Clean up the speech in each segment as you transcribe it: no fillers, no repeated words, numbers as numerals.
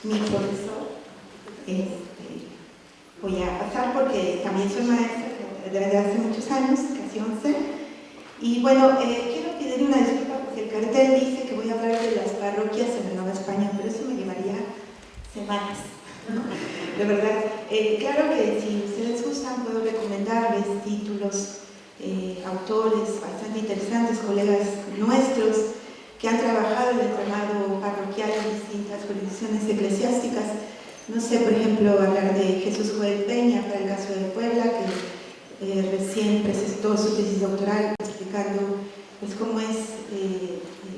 mi profesor. Voy a pasar porque también soy maestra desde hace muchos años, casi 11. Y bueno, quiero pedir una disculpa porque el cartel dice que voy a hablar de las parroquias en la Nueva España, pero eso me llevaría semanas, ¿no? De verdad, claro que si ustedes gustan puedo recomendarles títulos, autores bastante interesantes, colegas nuestros que han trabajado en el entramado parroquial en distintas jurisdicciones eclesiásticas. No sé, por ejemplo, hablar de Jesús Joel Peña para el caso de Puebla, que recién presentó su tesis doctoral explicando pues, cómo es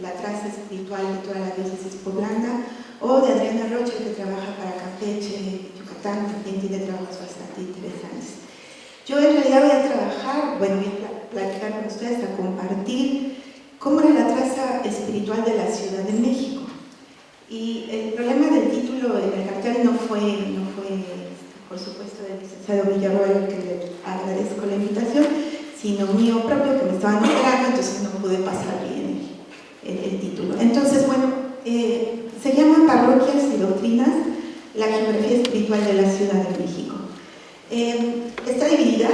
la traza espiritual de toda la diócesis poblana, o de Adriana Rocha, que trabaja para Campeche, Yucatán, también tiene trabajos bastante interesantes. Yo en realidad voy a trabajar, bueno, voy a platicar con ustedes, a compartir cómo era la traza espiritual de la Ciudad de México. Y el problema del título en el cartel no fue por supuesto, del licenciado Villarroel, que le agradezco la invitación, sino mío propio, que me estaba nombrando, entonces no pude pasar bien el título. Entonces, bueno, se llama Parroquias y Doctrinas, la geografía espiritual de la Ciudad de México. Está dividida.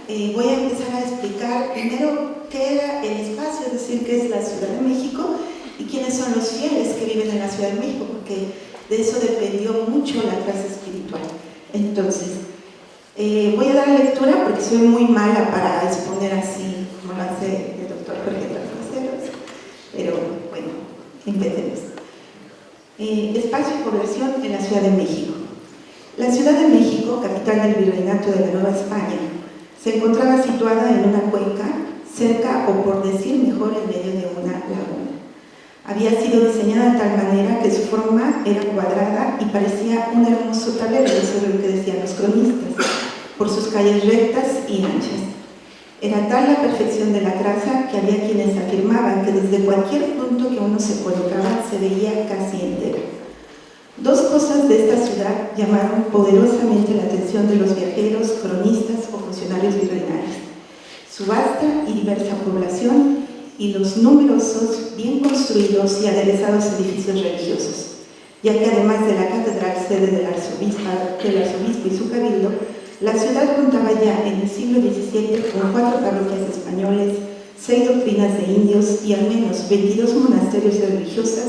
Voy a empezar a explicar primero qué era el espacio, es decir, qué es la Ciudad de México y quiénes son los fieles que viven en la Ciudad de México, porque de eso dependió mucho la clase espiritual. Entonces, voy a dar lectura porque soy muy mala para exponer así como lo hace el doctor Jorge Trasmaceros, pero bueno, empecemos. Espacio y población en la Ciudad de México. La Ciudad de México, capital del Virreinato de la Nueva España, se encontraba situada en una cuenca, cerca o por decir mejor en medio de una laguna. Había sido diseñada de tal manera que su forma era cuadrada y parecía un hermoso tablero, eso es lo que decían los cronistas, por sus calles rectas y anchas. Era tal la perfección de la traza que había quienes afirmaban que desde cualquier punto que uno se colocaba se veía casi entera. Dos cosas de esta ciudad llamaron poderosamente la atención de los viajeros, cronistas o funcionarios virreinales: su vasta y diversa población y los numerosos, bien construidos y aderezados edificios religiosos, ya que además de la catedral sede del arzobispo y su cabildo, la ciudad contaba ya en el siglo XVII con 4 parroquias españoles, 6 doctrinas de indios y al menos 22 monasterios de religiosas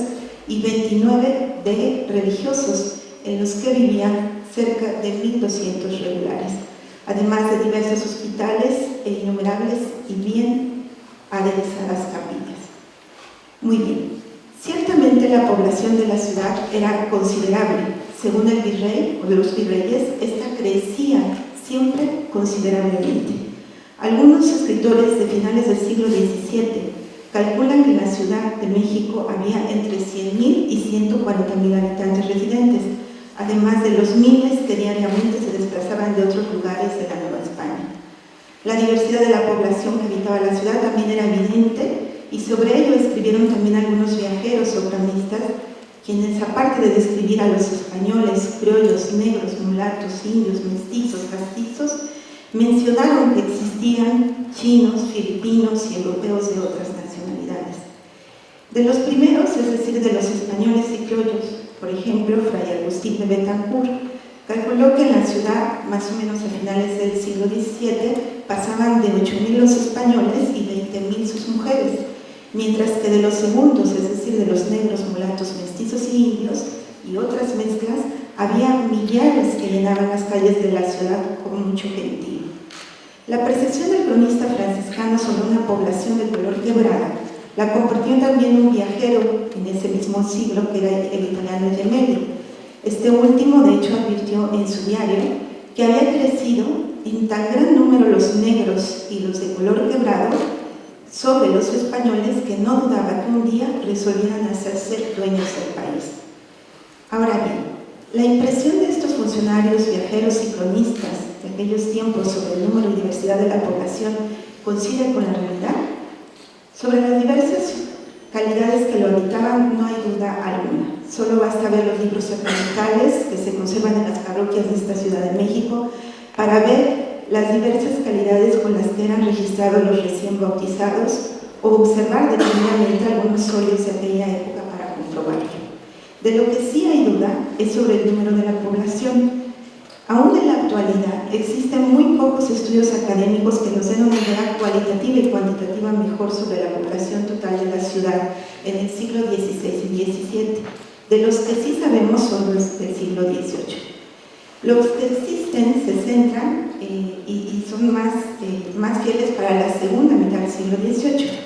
y 29 de religiosos, en los que vivían cerca de 1.200 regulares, además de diversos hospitales e innumerables y bien aderezadas capillas. Muy bien, ciertamente la población de la ciudad era considerable. Según el virrey o los virreyes, esta crecía siempre considerablemente. Algunos escritores de finales del siglo XVII calculan que en la Ciudad de México había entre 100.000 y 140.000 habitantes residentes, además de los miles que diariamente se desplazaban de otros lugares de la Nueva España. La diversidad de la población que habitaba la ciudad también era evidente, y sobre ello escribieron también algunos viajeros o cronistas, quienes, aparte de describir a los españoles, criollos, negros, mulatos, indios, mestizos, castizos, mencionaron que existían chinos, filipinos y europeos de otras nacionalidades. De los primeros, es decir, de los españoles y criollos, por ejemplo, Fray Agustín de Betancourt calculó que en la ciudad, más o menos a finales del siglo XVII, pasaban de 8.000 los españoles y 20.000 sus mujeres, mientras que de los segundos, es decir, de los negros, mulatos, mestizos y indios, y otras mezclas, había millares que llenaban las calles de la ciudad con mucho gentío. La percepción del cronista franciscano sobre una población de color quebrada la compartió también un viajero en ese mismo siglo, que era el italiano Gemelli. Este último, de hecho, advirtió en su diario que había crecido en tan gran número los negros y los de color quebrado sobre los españoles que no dudaba que un día resolvieran hacerse dueños del país. Ahora bien, la impresión de estos funcionarios, viajeros y cronistas de aquellos tiempos sobre el número y diversidad de la población coincide con la realidad. Sobre las diversas calidades que lo habitaban no hay duda alguna. Solo basta ver los libros sacramentales que se conservan en las parroquias de esta Ciudad de México para ver las diversas calidades con las que eran registrados los recién bautizados o observar detenidamente algunos óleos de aquella época para comprobarlo. De lo que sí hay duda es sobre el número de la población. Aún en la actualidad existen muy pocos estudios académicos que nos den una idea cualitativa y cuantitativa mejor sobre la población total de la ciudad en el siglo XVI y XVII. De los que sí sabemos son los del siglo XVIII. Los que existen se centran y son más fieles para la segunda mitad del siglo XVIII.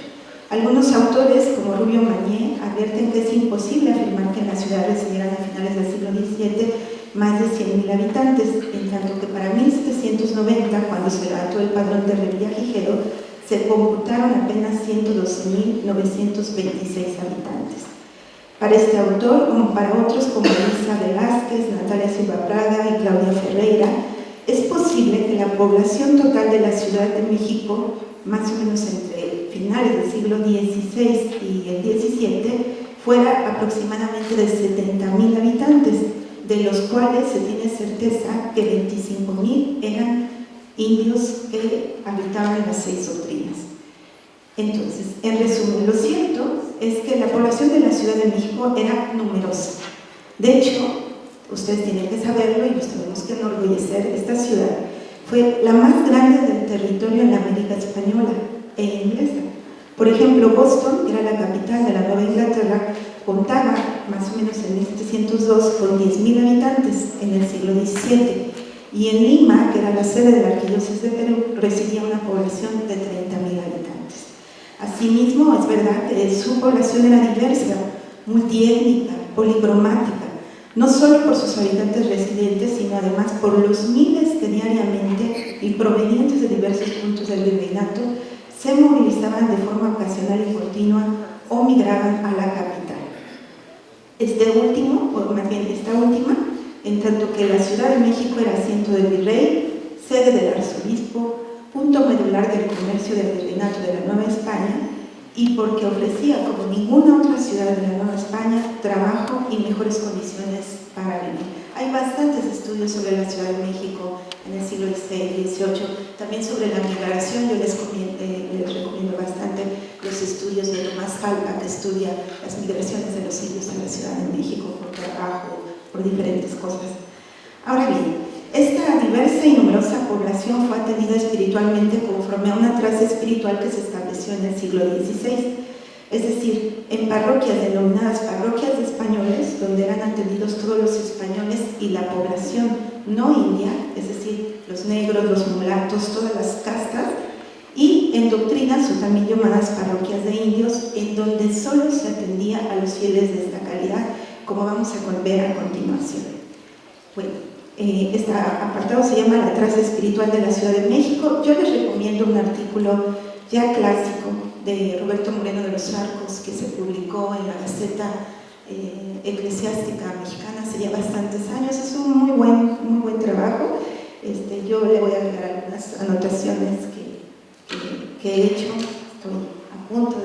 Algunos autores, como Rubio Mañé, advierten que es imposible afirmar que en la ciudad residieran a finales del siglo XVII más de 100.000 habitantes, en tanto que para 1790, cuando se levantó el padrón de Revillagigedo, se computaron apenas 112.926 habitantes. Para este autor, como para otros como Elisa Velázquez, Natalia Silva Prada y Claudia Ferreira, es posible que la población total de la Ciudad de México, más o menos entre finales del siglo XVI y el XVII, fuera aproximadamente de 70.000 habitantes, de los cuales se tiene certeza que 25.000 eran indios que habitaban las 6 doctrinas. Entonces, en resumen, lo cierto es que la población de la Ciudad de México era numerosa. De hecho, ustedes tienen que saberlo y nos tenemos que enorgullecer, esta ciudad fue la más grande del territorio en la América española e inglesa. Por ejemplo, Boston, que era la capital de la Nueva Inglaterra, contaba más o menos en 1702 con 10.000 habitantes en el siglo XVII, y en Lima, que era la sede de la Arquidiócesis de Perú, residía una población de 30.000 habitantes. Asimismo, es verdad que su población era diversa, multiétnica, policromática, no solo por sus habitantes residentes, sino además por los miles que diariamente y provenientes de diversos puntos del virreinato se movilizaban de forma ocasional y continua o migraban a la capital. Este último, o más bien esta última, en tanto que la Ciudad de México era asiento del virrey, sede del arzobispo, punto medular del comercio del virreinato de la Nueva España, y porque ofrecía, como ninguna otra ciudad de la Nueva España, trabajo y mejores condiciones para vivir. Hay bastantes estudios sobre la Ciudad de México en el siglo XVI y XVIII, también sobre la migración. Yo les recomiendo bastante los estudios de Tomás Jalpa, que estudia las migraciones de los indios a la Ciudad de México por trabajo, por diferentes cosas. Ahora bien, esta diversa y numerosa población fue atendida espiritualmente conforme a una traza espiritual que se estableció en el siglo XVI, es decir, en parroquias denominadas parroquias de españoles, donde eran atendidos todos los españoles y la población no india, es decir, los negros, los mulatos, todas las castas, y en doctrinas, o también llamadas parroquias de indios, en donde solo se atendía a los fieles de esta calidad, como vamos a ver a continuación. Bueno, este apartado se llama La traza espiritual de la Ciudad de México. Yo les recomiendo un artículo ya clásico de Roberto Moreno de los Arcos, que se publicó en la Gaceta Eclesiástica Mexicana hace ya bastantes años. Es un muy buen trabajo. Yo le voy a agregar algunas anotaciones que he hecho. Estoy a punto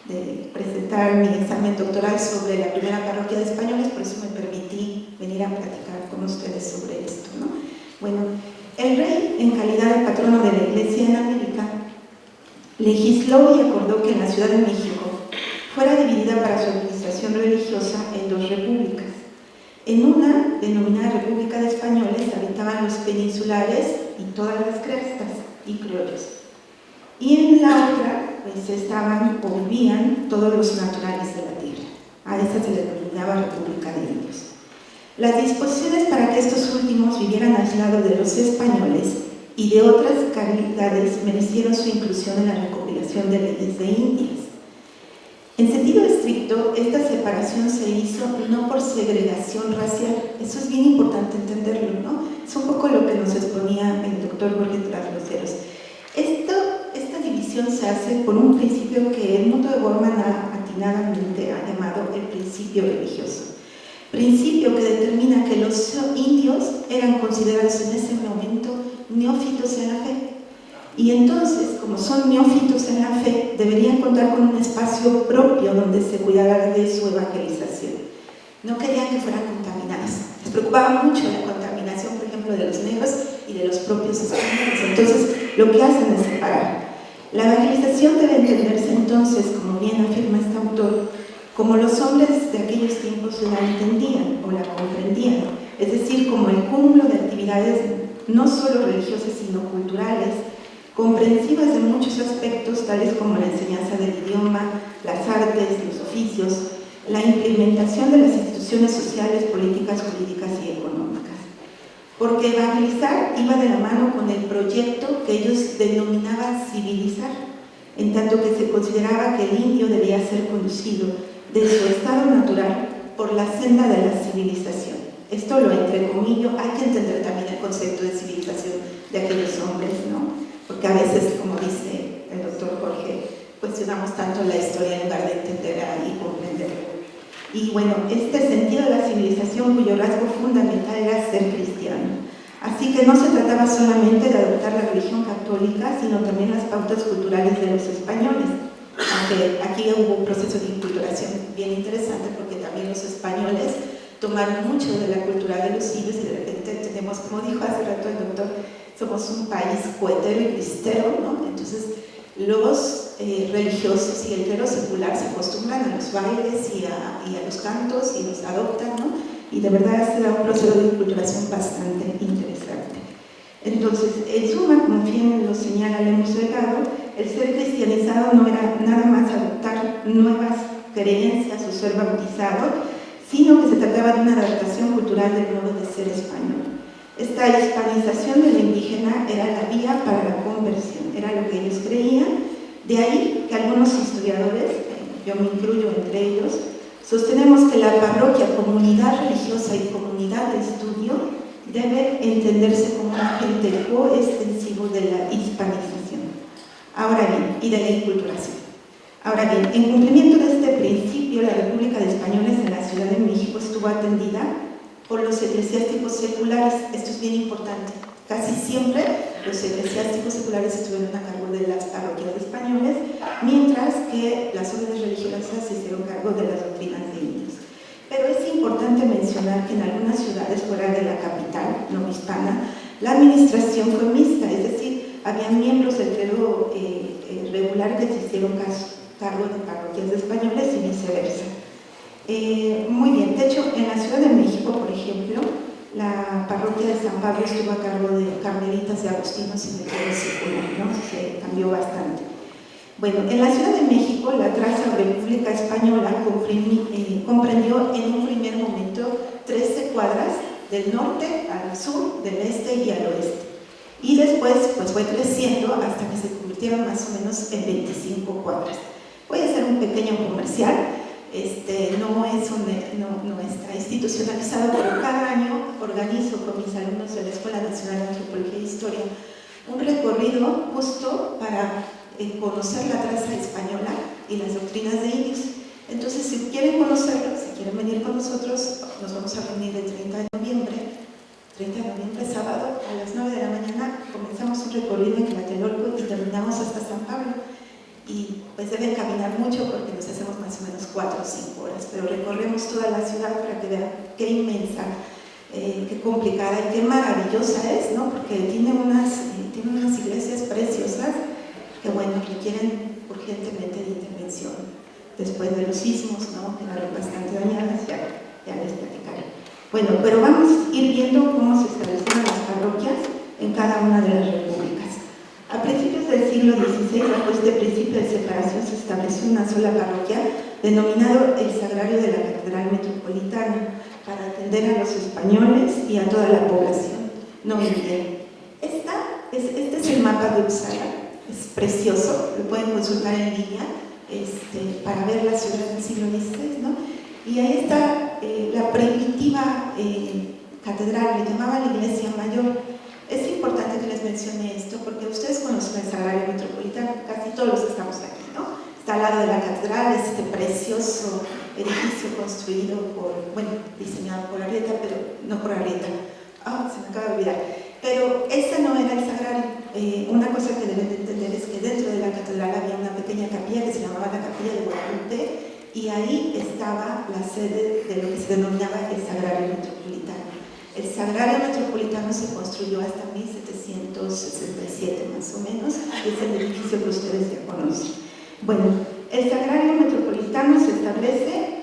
de presentar mi examen doctoral sobre la primera parroquia de españoles, por eso me permití venir a platicar con ustedes sobre esto, ¿no? Bueno, el rey, en calidad de patrono de la Iglesia en América, legisló y acordó que en la Ciudad de México fuera dividida para su administración religiosa en 2 repúblicas. En una, denominada República de Españoles, habitaban los peninsulares y todas las crestas y criollos. Y en la otra, pues estaban o vivían todos los naturales de la tierra. A esta se le denominaba República de Indios. Las disposiciones para que estos últimos vivieran aislados de los españoles y de otras calidades merecieron su inclusión en la recopilación de leyes de Indias. En sentido estricto, esta separación se hizo no por segregación racial. Eso es bien importante entenderlo, ¿no? Es un poco lo que nos exponía el doctor Jorge Trasloceros. Esta división se hace por un principio que Edmundo de Bormann atinadamente ha llamado el principio religioso. Principio que determina que los indios eran considerados en ese momento neófitos en la fe. Y entonces, como son neófitos en la fe, deberían contar con un espacio propio donde se cuidara de su evangelización. No querían que fueran contaminados. Les preocupaba mucho la contaminación, por ejemplo, de los negros y de los propios españoles. Entonces, lo que hacen es separar. La evangelización debe entenderse entonces, como bien afirma este autor, como los hombres de aquellos tiempos la entendían o la comprendían, es decir, como el cúmulo de actividades no solo religiosas sino culturales, comprensivas de muchos aspectos tales como la enseñanza del idioma, las artes, los oficios, la implementación de las instituciones sociales, políticas, jurídicas y económicas. Porque evangelizar iba de la mano con el proyecto que ellos denominaban civilizar, en tanto que se consideraba que el indio debía ser conducido de su estado natural por la senda de la civilización. Esto lo entrecomillo, hay que entender también el concepto de civilización de aquellos hombres, ¿no? Porque a veces, como dice el doctor Jorge, cuestionamos tanto la historia en lugar de entenderla y comprenderla. Y bueno, este sentido de la civilización, cuyo rasgo fundamental era ser cristiano. Así que no se trataba solamente de adoptar la religión católica, sino también las pautas culturales de los españoles. Aunque aquí hubo un proceso de inculturación bien interesante, porque también los españoles tomaron mucho de la cultura de los indios y de repente tenemos, como dijo hace rato el doctor, somos un país cohetero y cristero, ¿no? Entonces los religiosos y el clero secular se acostumbran a los bailes y a los cantos y los adoptan, ¿no? Y de verdad se da un proceso de inculturación bastante interesante. Entonces, en suma, como bien lo señala Lemus Delgado, el ser cristianizado no era nada más adoptar nuevas creencias o ser bautizado, sino que se trataba de una adaptación cultural del modo de ser español. Esta hispanización del indígena era la vía para la conversión, era lo que ellos creían. De ahí que algunos historiadores, yo me incluyo entre ellos, sostenemos que la parroquia, comunidad religiosa y comunidad de estudio debe entenderse como un agente coextensivo de la hispanización. Ahora bien, y de la inculturación. Ahora bien, en cumplimiento de este principio, la República de Españoles en la Ciudad de México estuvo atendida por los eclesiásticos seculares. Esto es bien importante. Casi siempre los eclesiásticos seculares estuvieron a cargo de las parroquias españoles, mientras que las órdenes religiosas se hicieron cargo de las doctrinas de indios. Pero es importante mencionar que en algunas ciudades fuera de la capital, no hispana, la administración fue mixta, es decir, había miembros del clero regular que se hicieron cargo de parroquias españoles y viceversa. Muy bien, de hecho, en la Ciudad de México, por ejemplo, la parroquia de San Pablo estuvo a cargo de carmelitas, de agustinos y de clero secular, ¿no? Se cambió bastante. Bueno, en la Ciudad de México, la traza República Española comprendió en un primer momento 13 cuadras del norte al sur, del este y al oeste. Y después pues, fue creciendo hasta que se convirtieron más o menos en 25 cuadras. Voy a hacer un pequeño comercial. No está institucionalizado, pero cada año organizo con mis alumnos de la Escuela Nacional de Antropología e Historia un recorrido justo para conocer la traza española y las doctrinas de indios. Entonces, si quieren conocerlo, si quieren venir con nosotros, nos vamos a reunir el 30 de noviembre, sábado, a las 9 de la mañana, comenzamos un recorrido en Tlatelolco y terminamos hasta San Pablo. Y pues deben caminar mucho porque nos hacemos más o menos 4 o 5 horas, pero recorremos toda la ciudad para que vean qué inmensa, qué complicada y qué maravillosa es, ¿no? Porque tiene unas iglesias preciosas que, bueno, requieren urgentemente de intervención después de los sismos, ¿no? Que quedaron bastante dañadas, ya les platicaré. Bueno, pero vamos a ir viendo cómo se establecieron las parroquias en cada una de las repúblicas. A principios del siglo XVI, bajo este principio de separación, se estableció una sola parroquia, denominado el Sagrario de la Catedral Metropolitana, para atender a los españoles y a toda la población. No olviden. Este es el mapa de Uppsala, es precioso, lo pueden consultar en línea para ver la ciudad del siglo XVI, ¿no? Y ahí está la primitiva catedral, le llamaban la Iglesia Mayor. Es importante que les mencione esto porque ustedes conocen el Sagrario Metropolitano, casi todos los que estamos aquí, ¿no? Está al lado de la catedral, este precioso edificio construido diseñado por Arrieta, pero no por Arrieta. Se me acaba de olvidar. Pero ese no era el Sagrario. Una cosa que deben de entender es que dentro de la catedral había una pequeña capilla que se llamaba la Capilla de Guadalupe y ahí estaba la sede de lo que se denominaba el Sagrario Metropolitano. El Sagrario Metropolitano se construyó hasta 1767 más o menos, es el edificio que ustedes ya conocen. Bueno, el Sagrario Metropolitano se establece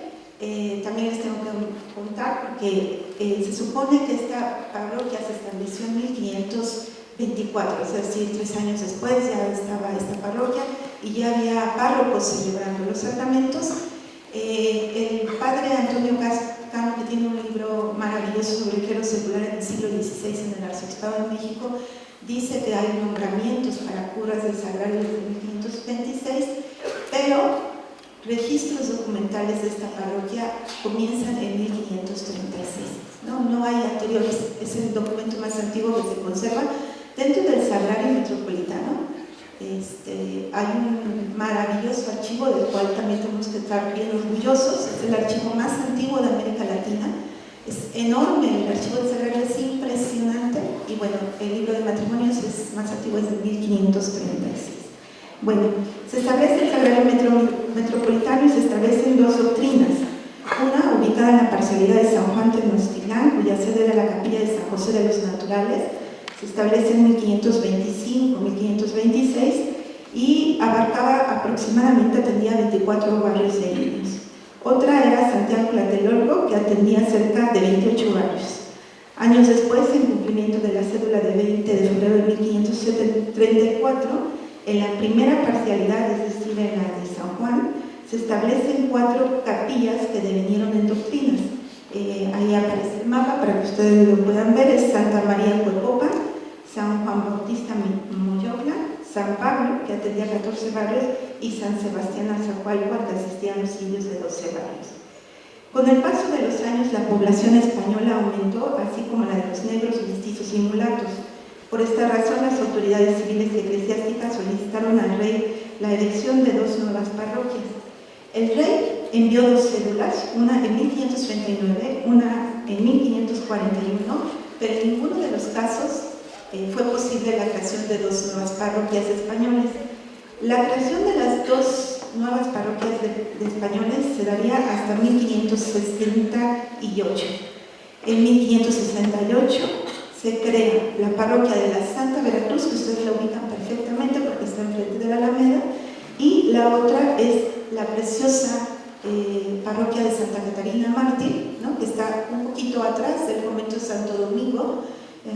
también les tengo que contar porque se supone que esta parroquia se estableció en 1524, es decir, 3 años después ya estaba esta parroquia y ya había párrocos celebrando los sacramentos. El padre Antonio Cano, que tiene un libro maravilloso sobre el clero secular en el siglo XVI en el Arzobispado de México, dice que hay nombramientos para curas del Sagrario desde 1526, pero registros documentales de esta parroquia comienzan en 1536. No hay anteriores, es el documento más antiguo que se conserva dentro del Sagrario Metropolitano. Hay un maravilloso archivo del cual también tenemos que estar bien orgullosos. Es el archivo más antiguo de América Latina. Es enorme, el archivo del Sagrario es impresionante y bueno, el libro de matrimonios es más antiguo, es de 1536. Bueno, se establece el Sagrario Metropolitano y se establecen 2 doctrinas. Una, ubicada en la parcialidad de San Juan Tenochtitlán, cuya sede era la capilla de San José de los Naturales, se establece en 1525-1526 y abarcaba aproximadamente, atendía 24 barrios de indios. Otra era Santiago Tlatelolco, que atendía cerca de 28 barrios. Años después, en cumplimiento de la cédula de 20 de febrero de 1534, en la primera parcialidad, es decir, en la de San Juan, se establecen 4 capillas que devinieron en doctrinas. Ahí aparece el mapa para que ustedes lo puedan ver. Es Santa María Cuepopa, San Juan Bautista Moyobla, San Pablo, que atendía 14 barrios, y San Sebastián Alzacualco, que asistían los indios de 12 barrios. Con el paso de los años, la población española aumentó, así como la de los negros, mestizos y mulatos. Por esta razón, las autoridades civiles y eclesiásticas solicitaron al rey la erección de 2 nuevas parroquias. El rey envió 2 cédulas, una en 1539, una en 1541, pero en ninguno de los casos fue posible la creación de 2 nuevas parroquias españoles. La creación de las 2 nuevas parroquias de españoles se daría hasta 1568. En 1568 se crea la parroquia de la Santa Veracruz, que ustedes la ubican perfectamente porque está enfrente de la Alameda, y la otra es la preciosa parroquia de Santa Catarina Mártir, ¿no?, que está un poquito atrás del convento de Santo Domingo.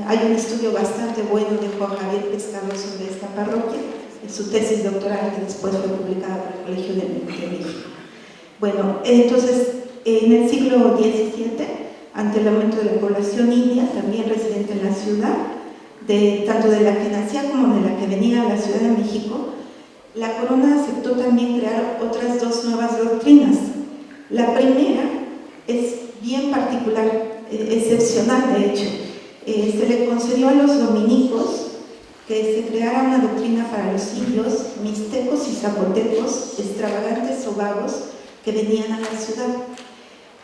Hay un estudio bastante bueno de Juan Javier Pescador sobre esta parroquia, en su tesis doctoral que después fue publicada por el Colegio de México. Bueno, entonces, en el siglo XVII, ante el aumento de la población india, también residente en la ciudad, tanto de la que nacía como de la que venía a la Ciudad de México, la corona aceptó también crear otras 2 nuevas doctrinas. La primera es bien particular, excepcional de hecho. Se le concedió a los dominicos que se creara una doctrina para los indios, mixtecos y zapotecos, extravagantes o vagos, que venían a la ciudad.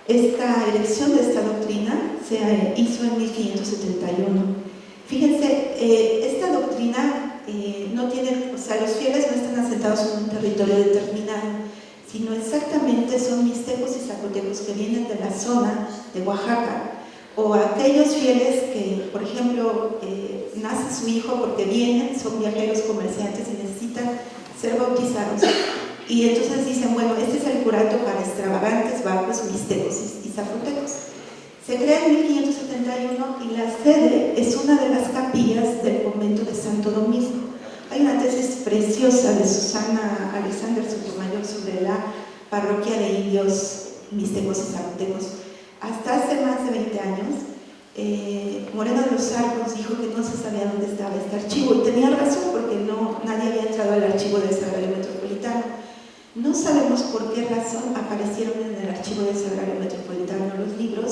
Esta elección de esta doctrina se hizo en 1571. Fíjense, esta doctrina no tiene, o sea, los fieles no están asentados en un territorio determinado, sino exactamente son mixtecos y zapotecos que vienen de la zona de Oaxaca, o aquellos fieles que, por ejemplo, nace su hijo porque vienen, son viajeros comerciantes y necesitan ser bautizados. Y entonces dicen, bueno, este es el curato para extravagantes, vagos, mixtecos y zapotecos. Se crea en 1571 y la sede es una de las capillas del convento de Santo Domingo. Hay una tesis preciosa de Susana Alexander Sotomayor sobre la parroquia de indios, mixtecos y zapotecos. Hasta hace más de 20 años, Moreno de los Arcos dijo que no se sabía dónde estaba este archivo, y tenía razón porque nadie había entrado al archivo del Sagrario Metropolitano. No sabemos por qué razón aparecieron en el archivo del Sagrario Metropolitano los libros,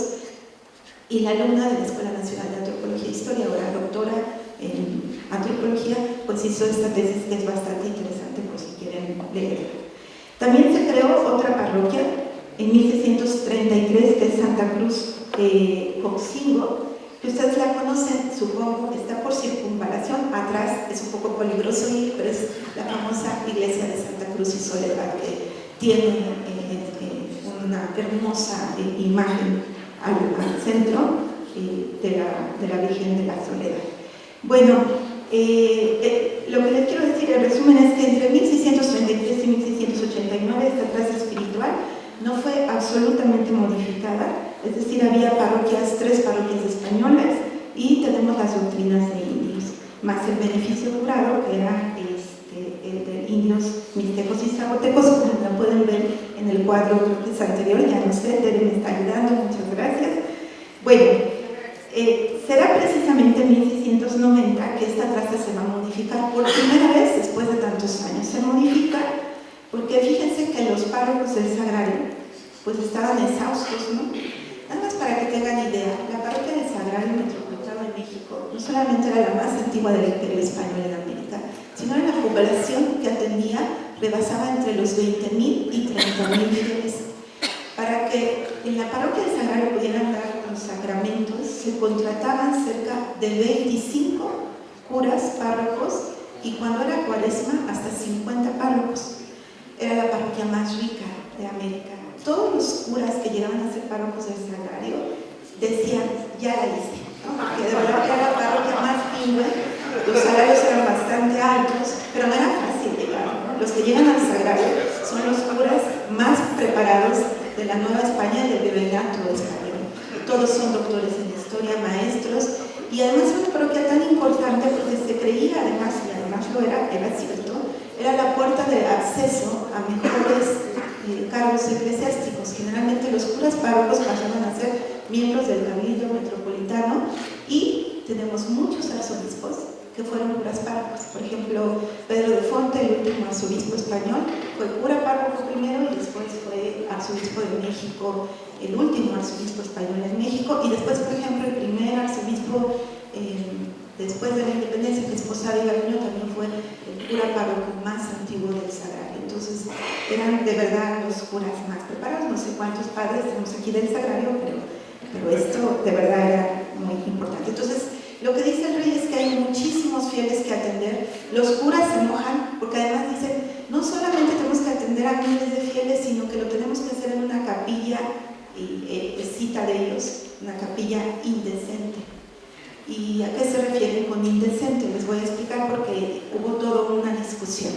y la alumna de la Escuela Nacional de Antropología e Historia, ahora doctora en antropología, pues hizo esta tesis que es bastante interesante por si quieren leerla. También se creó otra parroquia en 1633, que es Santa Cruz Coxingo, que ustedes la conocen, supongo, está por Circunvalación, atrás es un poco peligroso ir, pero es la famosa iglesia de Santa Cruz y Soledad, que tiene una hermosa imagen al centro de la Virgen de la Soledad. Bueno, lo que les quiero decir en resumen es que entre 1633 y 1689 esta clase espiritual no fue absolutamente modificada, es decir, había tres parroquias españolas y tenemos las doctrinas de indios, más el beneficio jurado que era el de indios mixtecos y zapotecos, como lo pueden ver en el cuadro, creo que es anterior, ya no sé, deben estar ayudando, muchas gracias. Bueno, será precisamente en 1690 que esta traza se va a modificar por primera vez después de tantos años. Se modifica porque fíjense que los párrocos del Sagrario pues estaban exhaustos, ¿no? Nada más para que tengan idea, la parroquia del Sagrario Metropolitano de México no solamente era la más antigua del Imperio Español en América, sino en la población que atendía rebasaba entre los 20.000 y 30.000 fieles. Para que en la parroquia del Sagrario pudieran dar los sacramentos, se contrataban cerca de 25 curas párrocos y cuando era cuaresma hasta 50 párrocos. Era la parroquia más rica de América. Todos los curas que llegaban a ser párrocos del Sagrario decían, ya la hice, ¿no? Porque de verdad era la parroquia más pingüe, los salarios eran bastante altos, pero no era fácil llegar, ¿no? Los que llegan al Sagrario son los curas más preparados de la Nueva España y del virreinato español. Todos son doctores en historia, maestros, y además una parroquia tan importante porque se creía, además, y además lo era cierto, era la puerta de acceso a mejores cargos eclesiásticos. Generalmente los curas párrocos pasaban a ser miembros del Cabildo Metropolitano y tenemos muchos arzobispos que fueron curas párrocos. Por ejemplo, Pedro de Fonte, el último arzobispo español, fue cura párroco primero y después fue arzobispo de México, el último arzobispo español en México, y después, por ejemplo, el primer arzobispo después de la independencia, que es Posada y Garduño, también fue el cura párroco más antiguo del Sagrario. Entonces, eran de verdad los curas más preparados. No sé cuántos padres tenemos aquí del Sagrario, pero esto de verdad era muy importante. Entonces, lo que dice el rey es que hay muchísimos fieles que atender. Los curas se enojan porque además dicen, no solamente tenemos que atender a miles de fieles, sino que lo tenemos que hacer en una capilla, cita de ellos, una capilla indecente. ¿Y a qué se refieren con indecente? Les voy a explicar porque hubo toda una discusión.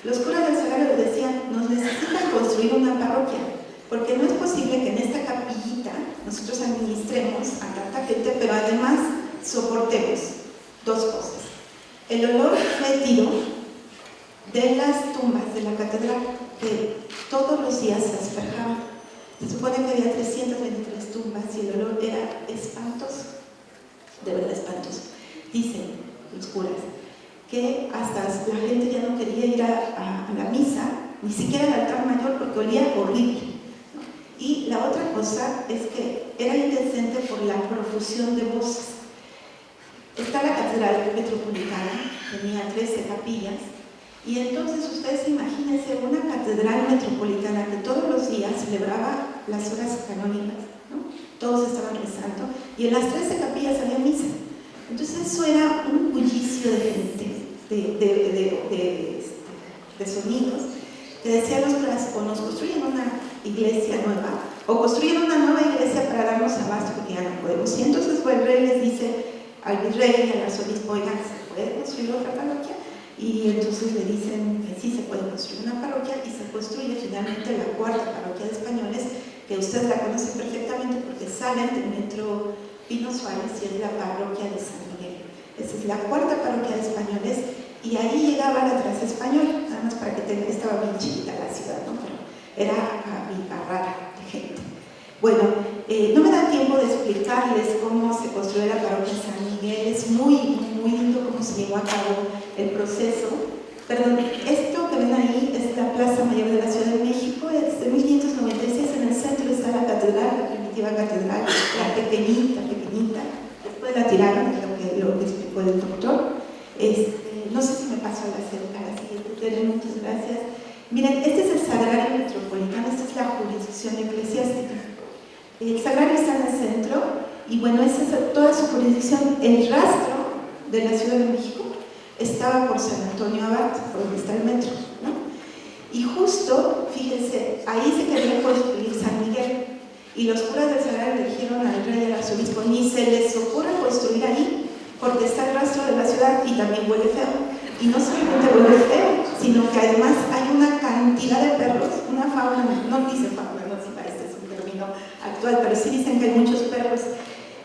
Los curas del Sagrario decían, nos necesitan construir una parroquia, porque no es posible que en esta capillita nosotros administremos a tanta gente, pero además soportemos dos cosas. El olor fétido de las tumbas de la catedral, que todos los días se asperjaba. Se supone que había 323 tumbas y el olor era espantoso, de verdad espantoso. Dicen los curas que hasta la gente ya no quería ir a la misa, ni siquiera al altar mayor, porque olía horrible, ¿no? Y la otra cosa es que era indecente por la profusión de voces. Está la catedral metropolitana, tenía 13 capillas, y entonces ustedes imagínense una catedral metropolitana que todos los días celebraba las horas canónicas, ¿no? Todos estaban rezando, y en las 13 capillas había misa. Entonces eso era un bullicio de gente, de sonidos, que decían los curas, o nos construyen una iglesia nueva, o construyen una nueva iglesia para darnos abasto, porque ya no podemos. Y entonces el rey les dice al virrey y al arzobispo, oigan, ¿se puede construir otra parroquia? Y entonces le dicen que sí se puede construir una parroquia, y se construye finalmente la cuarta parroquia de españoles, que ustedes la conocen perfectamente porque salen del metro Pino Suárez, y es la parroquia de San Miguel. Esa es la cuarta parroquia de españoles, y ahí llegaba la traza española, nada más para que tengan, estaba bien chiquita la ciudad, ¿no? Pero era rara de gente. Bueno, no me da tiempo de explicarles cómo se construyó la parroquia de San Miguel. Es muy lindo cómo se llevó a cabo el proceso. Perdón, esto que ven ahí es la Plaza Mayor de la Ciudad de México. Desde 1596 en el centro está la catedral, la primitiva catedral, la pequeñita. Después la tiraron, lo que explicó el doctor. No sé si me paso a la siguiente, muchas gracias. Miren, este es el Sagrario Metropolitano, esta es la jurisdicción eclesiástica. El Sagrario está en el centro, y bueno, esa es toda su jurisdicción. El rastro de la Ciudad de México estaba por San Antonio Abad, por donde está el metro, ¿no? Y justo, fíjense, ahí se quería construir San Miguel, y los curas del Sagrario le dijeron al rey y al arzobispo, ni se les ocurra construir ahí, porque está el rastro de la ciudad y también huele feo. Y no solamente huele feo, sino que además hay una cantidad de perros, una fauna, no dice fauna, no actual, pero sí dicen que hay muchos perros.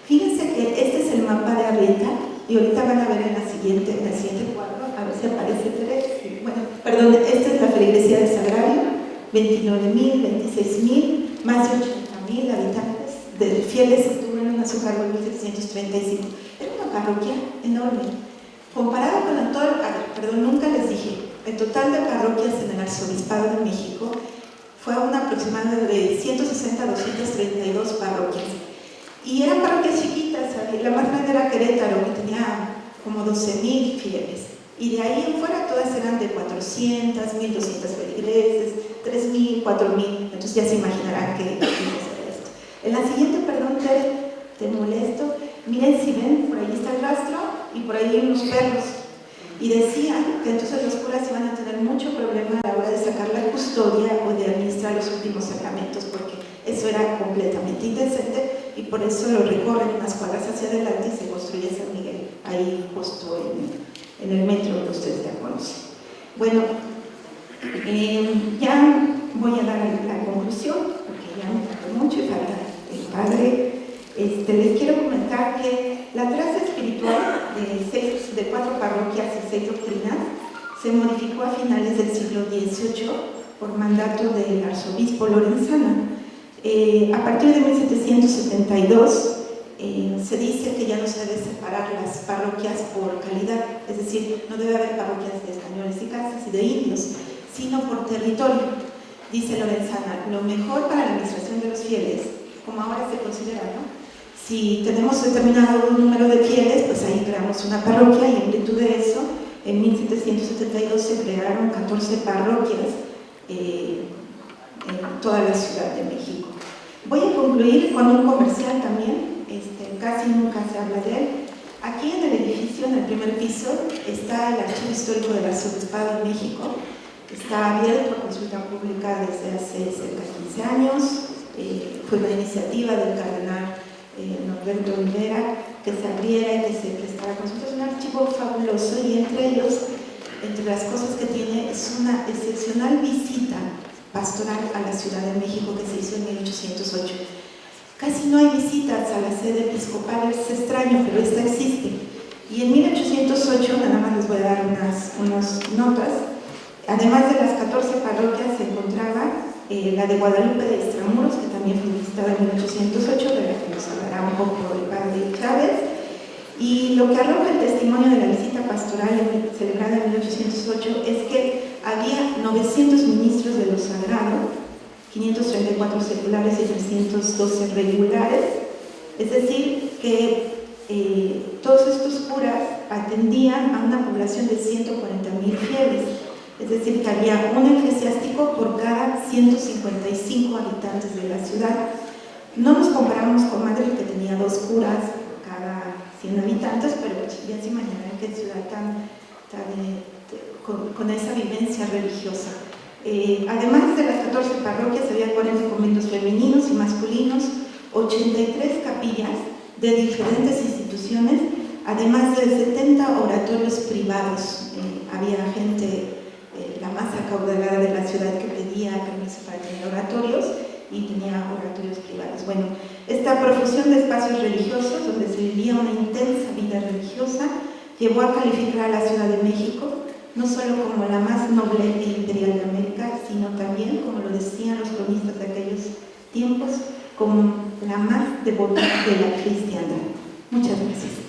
Fíjense que este es el mapa de Arrieta, y ahorita van a ver en el siguiente cuadro, a ver si aparece Teresa. Bueno, perdón, esta es la feligresía de Sagrario, 29.000, 26.000, más de 80.000 habitantes de fieles que tuvieron a su cargo en 1735. Era una parroquia enorme. Comparado con todo nunca les dije, el total de parroquias en el Arzobispado de México fue un aproximado de 160 a 232 parroquias. Y eran parroquias chiquitas, la más grande era Querétaro, que tenía como 12.000 fieles. Y de ahí en fuera todas eran de 400, 1.200 feligreses, 3.000, 4.000. Entonces ya se imaginarán que era esto. En la siguiente, perdón, te molesto. Miren si ven, por ahí está el rastro y por ahí hay unos perros. Y decían que entonces los curas iban a tener mucho problema a la hora de sacar la custodia o de administrar los últimos sacramentos, porque eso era completamente indecente, y por eso lo recorren unas cuadras hacia adelante y se construye San Miguel, ahí justo en el metro que ustedes ya conocen. Bueno, ya voy a dar la conclusión, porque ya me tardé mucho y falta el padre. Les quiero comentar que la traza espiritual de 4 parroquias y 6 doctrinas se modificó a finales del siglo XVIII por mandato del arzobispo Lorenzana. A partir de 1772 se dice que ya no se debe separar las parroquias por calidad, es decir, no debe haber parroquias de españoles y casas y de indios, sino por territorio. Dice Lorenzana, lo mejor para la administración de los fieles, como ahora se considera, ¿no? Si tenemos determinado número de fieles, pues ahí creamos una parroquia, y en virtud de eso, en 1772 se crearon 14 parroquias en toda la Ciudad de México. Voy a concluir con un comercial también, casi nunca se habla de él. Aquí en el edificio, en el primer piso, está el Archivo Histórico del Arzobispado de México. Está abierto a consulta pública desde hace cerca de 15 años. Fue una iniciativa del cardenal Norberto Rivera que se abriera y que se prestara consulta. Es un archivo fabuloso, y entre las cosas que tiene es una excepcional visita pastoral a la Ciudad de México que se hizo en 1808. Casi no hay visitas a la sede episcopal, es extraño, pero esta existe. Y en 1808, nada más les voy a dar unas notas, además de las 14 parroquias se encontraba la de Guadalupe de Extramuros, que también fue visitada en 1808, de la que nos hablará un poco el padre Chávez. Y lo que arroja el testimonio de la visita pastoral celebrada en 1808 es que había 900 ministros de lo sagrado, 534 seculares y 312 regulares, es decir, que todos estos curas atendían a una población de 140.000 fieles, es decir, que había un eclesiástico por cada 155 habitantes de la ciudad. No nos comparamos con Madrid, que tenía 2 curas por cada 100 habitantes, pero ya se imaginarán qué ciudad con esa vivencia religiosa. Además de las 14 parroquias, había 40 conventos femeninos y masculinos, 83 capillas de diferentes instituciones, además de 70 oratorios privados. Había gente, la más acaudalada de la ciudad, que pedía permiso para tener oratorios, y tenía oratorios privados. Bueno, esta profusión de espacios religiosos, donde se vivía una intensa vida religiosa, llevó a calificar a la Ciudad de México no solo como la más noble e imperial de América, sino también, como lo decían los cronistas de aquellos tiempos, como la más devota de la cristiandad. Muchas gracias.